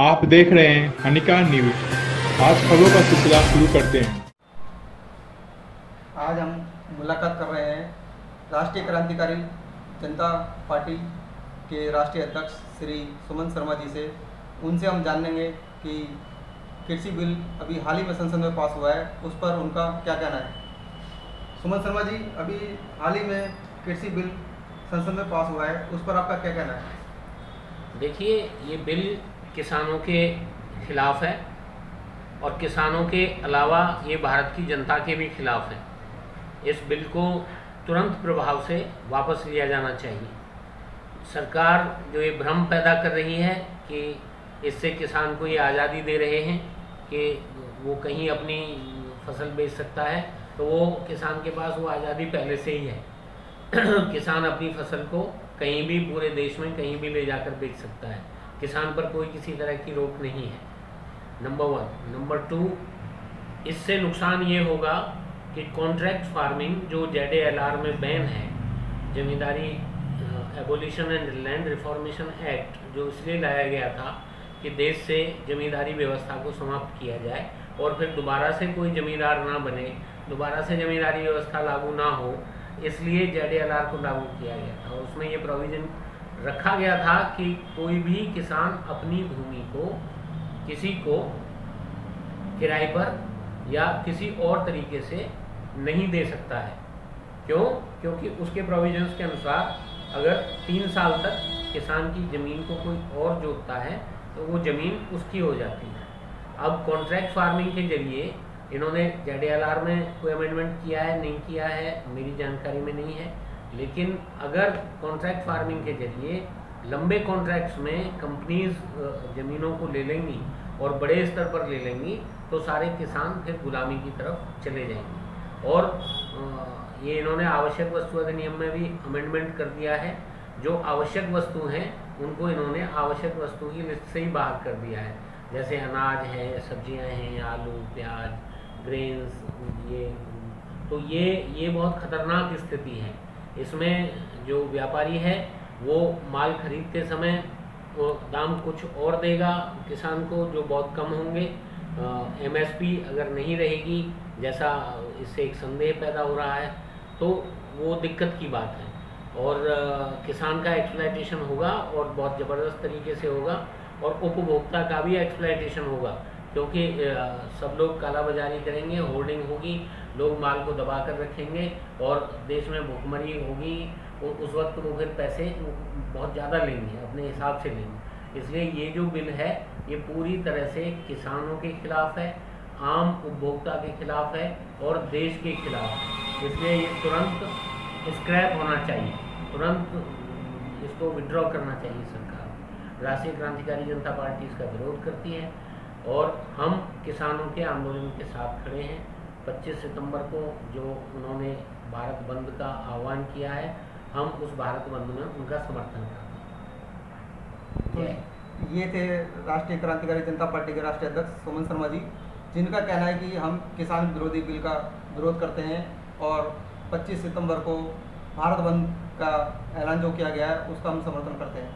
आप देख रहे हैं हनिका न्यूज। आज खबरों का सिलसिला शुरू करते हैं। आज हम मुलाकात कर रहे हैं राष्ट्रीय क्रांतिकारी जनता पार्टी के राष्ट्रीय अध्यक्ष श्री सुमन शर्मा जी से। उनसे हम जानेंगे कि कृषि बिल अभी हाल ही में संसद में पास हुआ है, उस पर उनका क्या कहना है। सुमन शर्मा जी, अभी हाल ही में कृषि बिल संसद में पास हुआ है, उस पर आपका क्या कहना है? देखिए, ये बिल किसानों के खिलाफ है और किसानों के अलावा ये भारत की जनता के भी खिलाफ है। इस बिल को तुरंत प्रभाव से वापस लिया जाना चाहिए। सरकार जो ये भ्रम पैदा कर रही है कि इससे किसान को ये आज़ादी दे रहे हैं कि वो कहीं अपनी फसल बेच सकता है, तो वो किसान के पास वो आज़ादी पहले से ही है। किसान अपनी फसल को कहीं भी पूरे देश में कहीं भी ले जाकर बेच सकता है। किसान पर कोई किसी तरह की रोक नहीं है, नंबर 1। नंबर 2, इससे नुकसान ये होगा कि कॉन्ट्रैक्ट फार्मिंग जो ZALR में बैन है, zamindari abolition and land reformation act, जो इसलिए लाया गया था कि देश से जमींदारी व्यवस्था को समाप्त किया जाए और फिर दोबारा से कोई जमींदार ना बने, दोबारा से जमींदारी व्यवस्था लागू ना हो, इसलिए ZALR को लागू किया गया था। और उसमें ये प्रोविज़न रखा गया था कि कोई भी किसान अपनी भूमि को किसी को किराए पर या किसी और तरीके से नहीं दे सकता है। क्यों? क्योंकि उसके प्रोविजंस के अनुसार अगर 3 साल तक किसान की ज़मीन को कोई और जोतता है तो वो ज़मीन उसकी हो जाती है। अब कॉन्ट्रैक्ट फार्मिंग के जरिए इन्होंने ZALR में कोई अमेंडमेंट किया है, नहीं किया है, मेरी जानकारी में नहीं है। लेकिन अगर कॉन्ट्रैक्ट फार्मिंग के जरिए लंबे कॉन्ट्रैक्ट्स में कंपनीज ज़मीनों को ले लेंगी और बड़े स्तर पर ले लेंगी, तो सारे किसान फिर गुलामी की तरफ चले जाएंगे। और ये इन्होंने आवश्यक वस्तु अधिनियम में भी अमेंडमेंट कर दिया है। जो आवश्यक वस्तु हैं उनको इन्होंने आवश्यक वस्तु की लिस्ट से ही बाहर कर दिया है, जैसे अनाज है, सब्जियां हैं, आलू, प्याज, ग्रेन्स, ये बहुत ख़तरनाक स्थिति है। इसमें जो व्यापारी है वो माल खरीदते समय वो दाम कुछ और देगा किसान को, जो बहुत कम होंगे। MSP अगर नहीं रहेगी, जैसा इससे एक संदेह पैदा हो रहा है, तो वो दिक्कत की बात है और किसान का एक्सप्लॉयटेशन होगा और बहुत ज़बरदस्त तरीके से होगा और उपभोक्ता का भी एक्सप्लॉयटेशन होगा, क्योंकि सब लोग काला बाजारी करेंगे, होर्डिंग होगी, लोग माल को दबा कर रखेंगे और देश में भुखमरी होगी। उस वक्त वो फिर पैसे बहुत ज़्यादा लेंगे, अपने हिसाब से लेंगे। इसलिए ये जो बिल है ये पूरी तरह से किसानों के खिलाफ है, आम उपभोक्ता के खिलाफ है और देश के खिलाफ है। इसलिए ये तुरंत स्क्रैप होना चाहिए, तुरंत इसको विड्रॉ करना चाहिए सरकार। राष्ट्रीय क्रांतिकारी जनता पार्टी इसका विरोध करती है और हम किसानों के आंदोलन के साथ खड़े हैं। 25 सितंबर को जो उन्होंने भारत बंद का आह्वान किया है, हम उस भारत बंद में उनका समर्थन करते हैं। तो ये थे राष्ट्रीय क्रांतिकारी जनता पार्टी के राष्ट्रीय अध्यक्ष सुमन शर्मा जी, जिनका कहना है कि हम किसान विरोधी बिल का विरोध करते हैं और 25 सितंबर को भारत बंद का ऐलान जो किया गया है उसका हम समर्थन करते हैं।